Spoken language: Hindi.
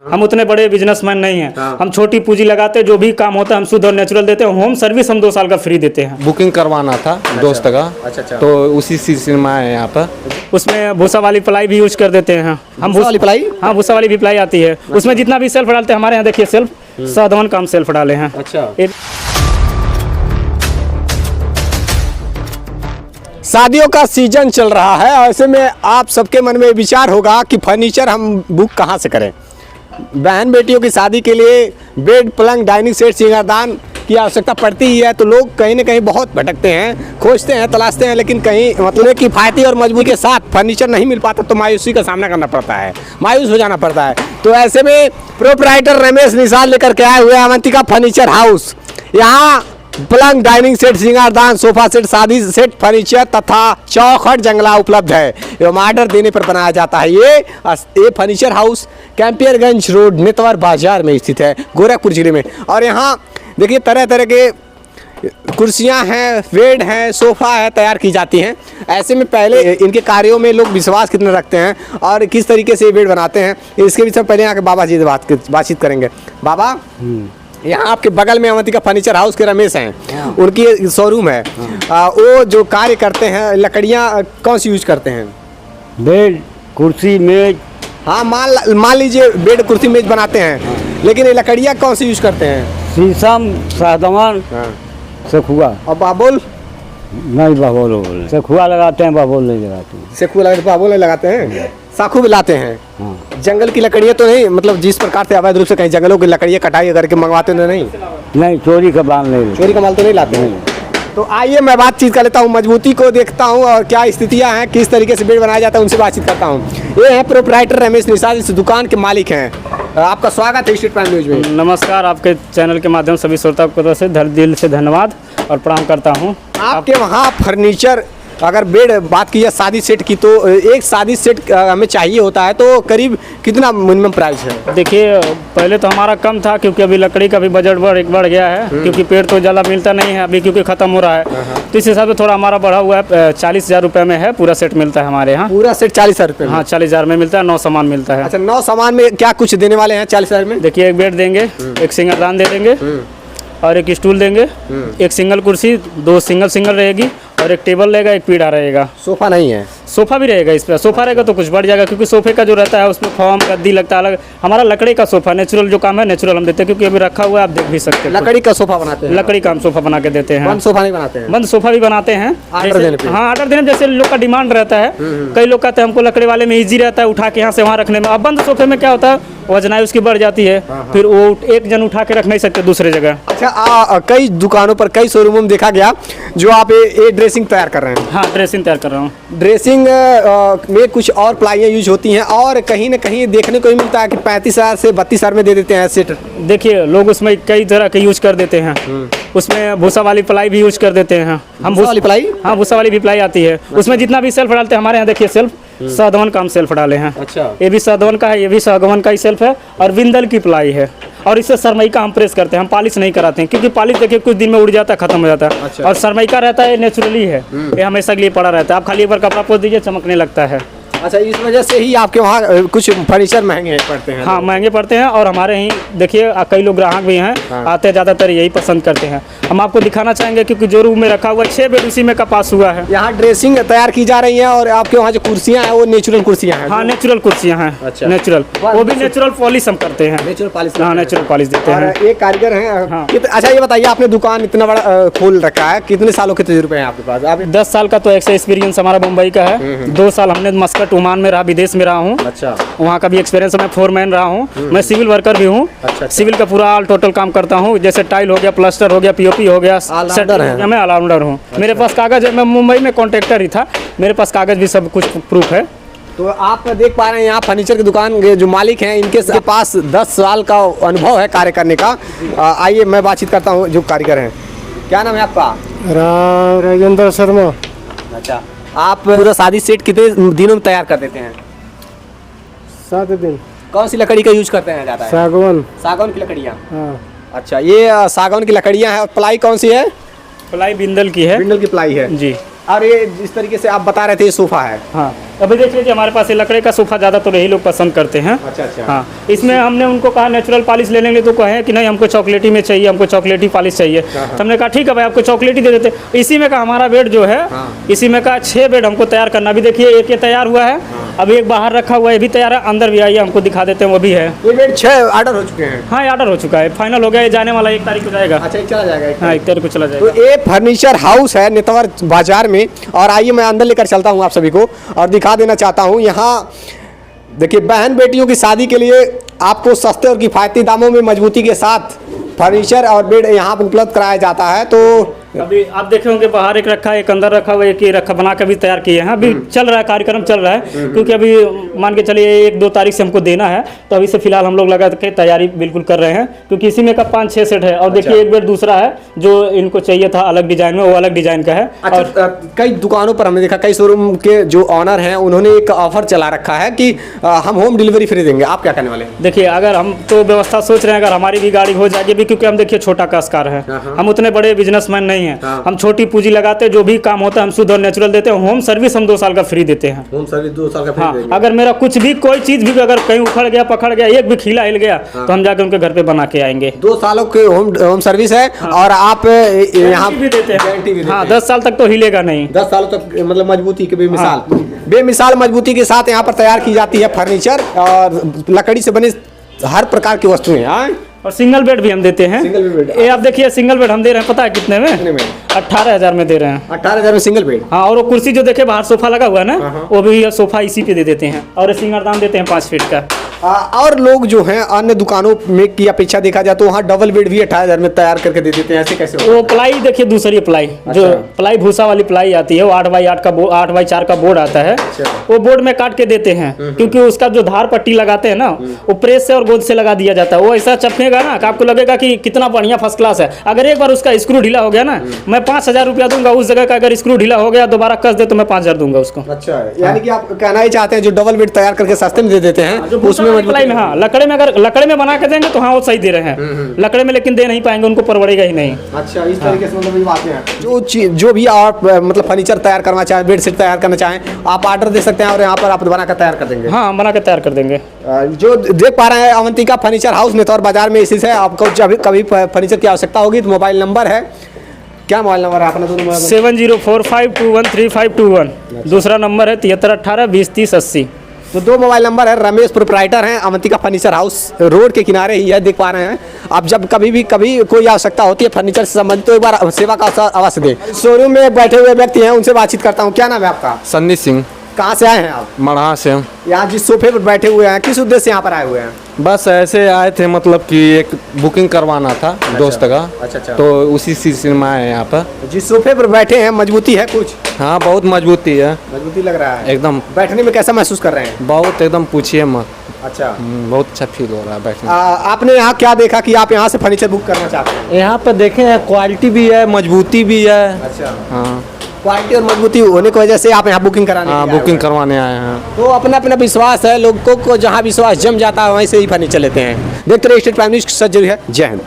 हम उतने बड़े बिजनेसमैन नहीं हैं। हम छोटी पूंजी लगाते हैं, जो भी काम होता है हम शुद्ध और नेचुरल देते हैं। होम सर्विस हम 2 साल का फ्री देते हैं। बुकिंग करवाना था दोस्त का। अच्छा। तो उसी सिलसिले में आए यहाँ पर। उसमें भूसा वाली प्लाई भी यूज कर देते हैं हम। भूसा वाली प्लाई? हाँ, भूसा वाली भी प्लाई आती है। उसमें जितना भी सेल्फ डालते हैं हमारे यहाँ, देखिए सेल्फ साधवन का हम सेल्फ डाले हैं। अच्छा। शादियों का सीजन चल रहा है, ऐसे में आप सबके मन में विचार होगा कि फर्नीचर हम बुक कहाँ से करें। बहन बेटियों की शादी के लिए बेड, पलंग, डाइनिंग सेट, सिंगारदान की आवश्यकता पड़ती ही है। तो लोग कहीं ना कहीं बहुत भटकते हैं, खोजते हैं, तलाशते हैं, लेकिन कहीं मतलब किफ़ायती और मजबूती के साथ फर्नीचर नहीं मिल पाता तो मायूसी का सामना करना पड़ता है, मायूस हो जाना पड़ता है। तो ऐसे में प्रोप्राइटर रमेश निशान लेकर के आए हुए अवंतिका फर्नीचर हाउस। यहाँ पलंग, डाइनिंग सेट, सिंगारदान, सोफा सेट, शादी सेट फर्नीचर तथा चौखट जंगला उपलब्ध है एवं ऑर्डर देने पर बनाया जाता है। ये फर्नीचर हाउस कैंपियरगंज रोड, नेतवर बाजार में स्थित है, गोरखपुर जिले में। और यहाँ देखिए तरह तरह के कुर्सियाँ हैं, बेड हैं, सोफ़ा है, तैयार की जाती हैं। ऐसे में पहले इनके कार्यों में लोग विश्वास कितना रखते हैं और किस तरीके से ये बेड बनाते हैं, इसके विषय में पहले यहाँ के बाबा जी से बातचीत करेंगे। बाबा, यहाँ आपके बगल में अवंतिका फर्नीचर हाउस के रमेश हैं, उनकी शोरूम है। वो जो कार्य करते हैं, लकड़ियाँ कौन सी यूज करते हैं? बेड, कुर्सी, मेज। हाँ, मान लीजिए बेड, कुर्सी, मेज बनाते हैं, लेकिन ये लकड़ियाँ कौन सी यूज करते हैं? शीशम, सागवान, सखुआ। और बाबुल? नहीं, बाबुल सखुआ लगाते हैं, बाबुल नहीं लगाते हैं। सखुआ लगाते, बाबुल नहीं लगाते हैं, साखू भी लाते हैं। हाँ। जंगल की लकड़ियाँ तो नहीं, मतलब जिस प्रकार से अवैध रूप से कहीं जंगलों की लकड़ियाँ कटाई करके मंगवाते नहीं? नहीं, चोरी का माल नहीं। चोरी का माल तो नहीं लाते हैं। तो आइए मैं बातचीत कर लेता हूँ, मजबूती को देखता हूँ और क्या स्थितियाँ हैं, किस तरीके से बेड बनाया जाता है, उनसे बातचीत करता हूँ। ये है प्रोप्राइटर रमेश निशान, इस दुकान के मालिक हैं। आपका स्वागत है स्ट्रीट प्राइम न्यूज में। नमस्कार, आपके चैनल के माध्यम से सभी श्रोता को तरफ से दिल से धन्यवाद और प्रणाम करता हूँ। आपके वहाँ फर्नीचर, अगर बेड बात की जाए शादी सेट की, तो एक शादी सेट हमें चाहिए होता है, तो करीब कितना मिनिमम प्राइस है? देखिए, पहले तो हमारा कम था क्योंकि अभी लकड़ी का भी बजट बढ़ गया है, क्योंकि पेड़ तो ज़्यादा मिलता नहीं है अभी, क्योंकि ख़त्म हो रहा है। तो इस हिसाब से थोड़ा हमारा बढ़ा हुआ है। 40,000 रुपये में है, पूरा सेट मिलता है हमारे यहाँ। पूरा सेट 40,000 रुपये? हाँ, 40,000 में मिलता है, 9 सामान मिलता है। अच्छा, 9 सामान में क्या कुछ देने वाले हैं 40,000 में? देखिए, एक बेड देंगे, एक सिंगारदान दे देंगे और एक स्टूल देंगे, एक सिंगल कुर्सी, 2 सिंगल रहेगी और एक टेबल रहेगा, एक पीढ़ा रहेगा। सोफा नहीं है? सोफा भी रहेगा। इस पर सोफा रहेगा तो कुछ बढ़ जाएगा, क्योंकि सोफे का जो रहता है उसमें फॉर्म, गद्दी लगता है अलग। हमारा लकड़ी का सोफा, नेचुरल जो काम है नेचुरल हम देते हैं, क्योंकि अभी रखा हुआ है, आप देख भी सकते हैं। लकड़ी का सोफा बनाते हैं? लकड़ी का हम सोफा बना के देते हैं। बंद सोफा नहीं बनाते हैं? बंद सोफा भी बनाते हैं, ऑर्डर देने पे। हाँ, ऑर्डर देने, जैसे लोग का डिमांड रहता है। कई लोग कहते हैं हमको लकड़ी वाले में ईजी रहता है उठा के यहाँ से वहाँ रखने में। अब बंद सोफे में क्या होता है, वजनाई उसकी बढ़ जाती है, फिर वो एक जन उठा के रख नहीं सकते दूसरे जगह। अच्छा, कई दुकानों पर, कई शोरूमों में देखा गया जो आप ये ड्रेसिंग तैयार कर रहे हैं। हाँ, ड्रेसिंग तैयार कर रहा हूँ। ड्रेसिंग में कुछ और प्लाइयाँ यूज होती हैं और कहीं ना कहीं देखने को ही मिलता है कि 35,000 से 32,000 में दे देते हैं सेट। देखिए, लोग उसमें कई तरह के यूज कर देते हैं। उसमें भूसा वाली प्लाई भी यूज कर देते हैं हम। भूसा वाली प्लाई? हाँ, भूसा वाली भी प्लाई आती है। उसमें जितना भी सेल्फ डालते हैं हमारे यहाँ, देखिए सेल्फ सागवन का हम सेल्फ डाले हैं। अच्छा। ये भी सागवन का है, ये भी सागवन का ही सेल्फ है और विंदल की प्लाई है। और इससे सरमई का हम प्रेस करते हैं, हम पॉलिश नहीं कराते हैं, क्योंकि पॉलिश देखिए कुछ दिन में उड़ जाता है, खत्म हो जाता है। अच्छा। और सरमई का रहता है, नेचुरली है, ये हमेशा के लिए पड़ा रहता है। आप खाली एक बार कपड़ा पोंछ दीजिए, चमकने लगता है। अच्छा, इस वजह से ही आपके वहाँ कुछ फर्नीचर महंगे पड़ते हैं? हाँ, महंगे पड़ते हैं। और हमारे यहीं देखिए कई लोग ग्राहक भी हैं, आते हैं, ज़्यादातर यही पसंद करते हैं। हम आपको दिखाना चाहेंगे, क्योंकि जो रूम में रखा हुआ 6 बेड उसी में का पास हुआ है। यहाँ ड्रेसिंग तैयार की जा रही है और आपके वहाँ जो कुर्सियाँ हैं वो नेचुरल कुर्सियाँ हैं? हाँ, नेचुरल कुर्सियाँ हैं। अच्छा। नेचुरल, वो भी नेचुरल पॉलिश हम करते हैं। Natural polish? हाँ, नेचुरल पॉलिश देते हैं। एक कारीगर हैं। हाँ। अच्छा, ये बताइए, आपने दुकान इतना बड़ा खोल रखा है, कितने सालों के तजुर्बे हैं आपके पास? आप 10 साल का तो एक्सपीरियंस हमारा मुंबई का है। 2 साल हमने मस्कट, ओमान में रहा, विदेश में रहा हूँ। अच्छा। वहाँ का भी एक्सपीरियंस, मैं फोरमैन रहा हूँ। मैं सिविल वर्कर भी हूँ। अच्छा। सिविल का पूरा ऑल टोटल काम करता हूँ, जैसे टाइल हो गया, प्लास्टर हो गया, पीओपी हो गया। मैं ऑलराउंडर हूँ। मेरे पास कागज है, मैं मुंबई में कॉन्ट्रैक्टर ही था, मेरे पास कागज भी सब कुछ प्रूफ है। तो आप देख पा रहे हैं यहाँ फर्नीचर की दुकान के जो मालिक हैं, इनके पास 10 साल का अनुभव है कार्य करने का। आइए मैं बातचीत करता हूँ जो कारीगर हैं। क्या नाम है आपका? राजेंद्र शर्मा। अच्छा, आप पूरा शादी सेट कितने दिनों में तैयार कर देते हैं? 7 दिन। कौन सी लकड़ी का यूज करते हैं ज़्यादा? सागवान। सागवान की लकड़ियाँ? हाँ। अच्छा, ये सागवान की लकड़ियाँ हैं। और प्लाई कौन सी है? प्लाई बिंदल की है। बिंडल की प्लाई है जी। और ये जिस तरीके से आप बता रहे थे, ये सोफा है। हाँ, अभी देखिए कि हमारे पास ये लकड़ी का सोफा ज़्यादा तो यही लोग पसंद करते हैं। अच्छा अच्छा। हाँ, इसमें हमने उनको कहा नेचुरल पॉलिश ले लेंगे, तो कहे कि नहीं हमको चॉकलेटी में चाहिए, हमको चॉकलेटी पॉलिश चाहिए। तो हमने कहा ठीक है भाई, आपको चॉकलेटी दे देते। इसी में का हमारा बेड जो है, इसी में का 6 बेड हमको तैयार करना। अभी देखिए एक ये तैयार हुआ है, अभी एक बाहर रखा हुआ है, ये भी तैयार है, अंदर भी आइए हमको दिखा देते हैं, वो भी है। ये बेड 6 ऑर्डर हो चुके हैं। हाँ, ऑर्डर हो चुका है, फाइनल हो गया, ये जाने वाला 1 तारीख को जाएगा। अच्छा, ये चला जाएगा। हाँ, 1 तारीख को चला तो जाएगा। ये फर्नीचर हाउस है नेतवर बाजार में, और आइए मैं अंदर लेकर चलता हूँ आप सभी को और दिखा देना चाहता हूँ। यहाँ देखिए बहन बेटियों की शादी के लिए आपको सस्ते और किफ़ायती दामों में मजबूती के साथ फर्नीचर और बेड यहाँ पर उपलब्ध कराया जाता है। तो अभी आप देखे होंगे बाहर एक रखा है, एक अंदर रखा हुआ है, एक ही रखा बना के भी तैयार किए हैं। अभी चल रहा है, कार्यक्रम चल रहा है, क्योंकि अभी मान के चलिए 1-2 तारीख से हमको देना है, तो अभी से फिलहाल हम लोग लगा के तैयारी बिल्कुल कर रहे हैं, क्योंकि इसी में का 5-6 सेट है। और देखिए एक बेड दूसरा है जो इनको चाहिए था अलग डिजाइन में, वो अलग डिजाइन का है। अच्छा, और कई दुकानों पर हमने देखा, कई शोरूम के जो ऑनर हैं उन्होंने एक ऑफर चला रखा है कि हम होम डिलीवरी फ्री देंगे। आप क्या करने वाले हैं? देखिए अगर हम तो व्यवस्था सोच रहे हैं, अगर हमारी भी गाड़ी हो जाएगी भी, क्योंकि हम देखिए छोटा कास्कार है, हम उतने बड़े बिजनेसमैन नहीं हैं, हम छोटी पूंजी लगाते हैं, जो भी काम होता है हम शुद्ध और नेचुरल देते हैं। होम सर्विस हम 2 साल का फ्री देते हैं। होम सर्विस 2 साल का फ्री हाँ, देंगे। अगर मेरा कुछ भी कोई चीज भी अगर कहीं उखड़ गया, पकड़ गया, एक भी खीला हिल गया, तो हम जाके उनके घर पे बना के आएंगे। 2 सालों के होम सर्विस है। और आप यहाँ भी देते गारंटी भी हैं। देते हाँ, हैं। 10 साल तक तो हिलेगा नहीं। 10 सालों तक मतलब मजबूती के बेमिसाल मजबूती के साथ यहाँ पर तैयार की जाती है फर्नीचर और लकड़ी से बनी हर प्रकार की वस्तुएं। और सिंगल बेड भी हम देते हैं। सिंगल बेड, ये आप देखिए सिंगल बेड हम दे रहे हैं, पता है कितने में? कितने में? 18,000 में दे रहे हैं। 18,000 में सिंगल बेड। हाँ, और वो कुर्सी जो देखे बाहर सोफा लगा हुआ है ना, वो भी सोफा इसी पे दे देते हैं। और सिंगारदान देते हैं 5 फीट का। और लोग जो हैं अन्य दुकानों में की अपेक्षा देखा जाए तो वहाँ डबल बेड भी 18,000 में तैयार करके दे देते हैं। ऐसे कैसे होगा? वो प्लाई देखिए, दूसरी प्लाई जो प्लाई भूसा वाली प्लाई आती है, वो 8x4 का बोर्ड आता है। वो बोर्ड में काट के देते हैं, क्योंकि उसका जो धार पट्टी लगाते हैं ना, वो प्रेस से और गोद से लगा दिया जाता है। वो ऐसा चपकेगा ना कि आपको लगेगा कि कितना बढ़िया फर्स्ट क्लास है। अगर एक बार उसका स्क्रू ढीला हो गया ना, मैं 5,000 रुपया दूंगा उस जगह का। अगर स्क्रू ढीला हो गया दोबारा कस दे तो मैं 5,000 दूंगा उसको। अच्छा, यानी कि आप कहना ही चाहते हैं जो डबल बेड तैयार करके सस्ते में दे देते हैं उसमें प्लाई में, हाँ, लकड़े में अगर लकड़े में बना के देंगे तो हाँ वो सही दे रहे हैं। लकड़े में लेकिन दे नहीं पाएंगे, उनको परवड़ेगा ही नहीं। अच्छा, इस तरीके से मतलब ये बातें हैं। जो भी आप मतलब फर्नीचर तैयार करना चाहें, बेड शीट तैयार करना चाहें, आप ऑर्डर दे सकते हैं और यहाँ पर आप बना कर तैयार कर देंगे। हाँ, हम बना के तैयार कर देंगे। जो देख पा रहे हैं अवंतिका फर्नीचर हाउस नेतौर बाजार में इसी से आपको जब कभी फर्नीचर की आवश्यकता होगी तो मोबाइल नंबर है, क्या मोबाइल नंबर है आपने? 7045213521। दूसरा नंबर है 7318203080। तो 2 मोबाइल नंबर है। रमेश प्रोप्राइटर हैं, अवंतिका फर्नीचर हाउस रोड के किनारे ही है, देख पा रहे हैं आप। जब कभी कोई आवश्यकता होती है फर्नीचर से संबंधित तो एक बार सेवा का अवसर अवश्य दें। शोरूम में बैठे हुए व्यक्ति हैं, उनसे बातचीत करता हूँ। क्या नाम है आपका? सन्नी सिंह, कहाँ से आए हैं आप? मढ़ा से। हम यहाँ जिस सोफे पर बैठे हुए हैं किस उद्देश्य से यहाँ पर आए हुए हैं? बस ऐसे आए थे, मतलब कि एक बुकिंग करवाना था दोस्त का। अच्छा। तो उसी सिलसिले में आए यहाँ पर। जिस सोफे पर बैठे हैं मजबूती है कुछ? हाँ, बहुत मजबूती है, मजबूती लग रहा है एकदम। बैठने में कैसा महसूस कर रहे हैं? बहुत एकदम पूछिए मत। अच्छा, बहुत अच्छा फील हो रहा है बैठने। आपने यहाँ क्या देखा कि आप यहाँ से फर्नीचर बुक करना चाहते हैं? यहाँ पर देखें क्वालिटी भी है, मजबूती भी है। अच्छा, हाँ, क्वालिटी और मजबूती होने की वजह से आप यहाँ बुकिंग कराने हाँ, के लिए आए बुकिंग हुए हैं। करवाने आए हैं। तो अपना अपना विश्वास है, लोगों को जहाँ विश्वास जम जाता है वहीं से ही फर्नीचर लेते हैं। देखते रहिए स्टेट प्राइम न्यूज़, सच जरूरी है। जय हिंद।